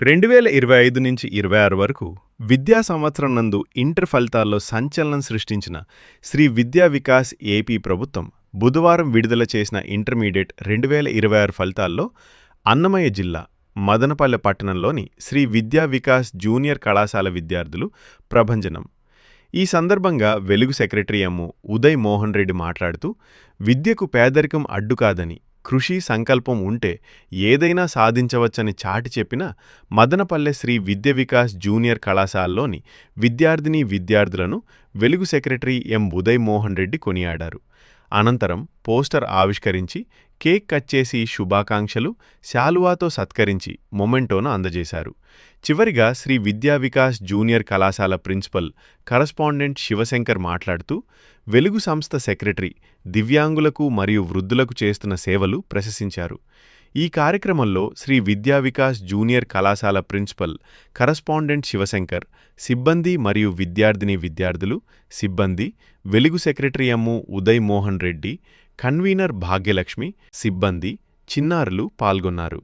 2025-26 వరకు విద్యా సంవత్సరం నందు ఇంటర్ ఫలితాల్లో సంచలనం సృష్టించిన శ్రీ విద్యా వికాస్ ఏపీ ప్రభుత్వం బుధవారం విడుదల చేసిన ఇంటర్మీడియట్ 2026 ఫలితాల్లో అన్నమయ్య జిల్లా మదనపల్లె పట్టణంలోని శ్రీ విద్యా వికాస్ జూనియర్ కళాశాల విద్యార్థులు ప్రభంజనం. ఈ సందర్భంగా వెలుగు సెక్రటరీ ఎమ్ము ఉదయ్ మోహన్ రెడ్డి మాట్లాడుతూ, విద్యకు పేదరికం అడ్డు కాదని, కృషి సంకల్పం ఉంటే ఏదైనా సాధించవచ్చని చాటి చెప్పిన మదనపల్లె శ్రీ విద్య వికాస్ జూనియర్ కళాశాలలోని విద్యార్థులను వెలుగు సెక్రటరీ ఎం ఉదయ్ మోహన్ రెడ్డి కొనియాడారు. అనంతరం పోస్టర్ ఆవిష్కరించి, కేక్ కట్ చేసి శుభాకాంక్షలు, శాలువాతో సత్కరించి మొమెంటోను అందజేశారు. చివరిగా శ్రీ విద్యా వికాస్ జూనియర్ కళాశాల ప్రిన్సిపల్ కరస్పాండెంట్ శివశంకర్ మాట్లాడుతూ, వెలుగు సంస్థ సెక్రటరీ దివ్యాంగులకు మరియు వృద్ధులకు చేస్తున్న సేవలు ప్రశంసించారు. ఈ కార్యక్రమంలో శ్రీ విద్యా వికాస్ జూనియర్ కళాశాల ప్రిన్సిపల్ కరస్పాండెంట్ శివశంకర్, సిబ్బంది మరియు విద్యార్థులు, సిబ్బంది, వెలుగు secretary M Uday Mohan Reddy, convener Bhagyalakshmi, సిబ్బంది, చిన్నారులు పాల్గొన్నారు.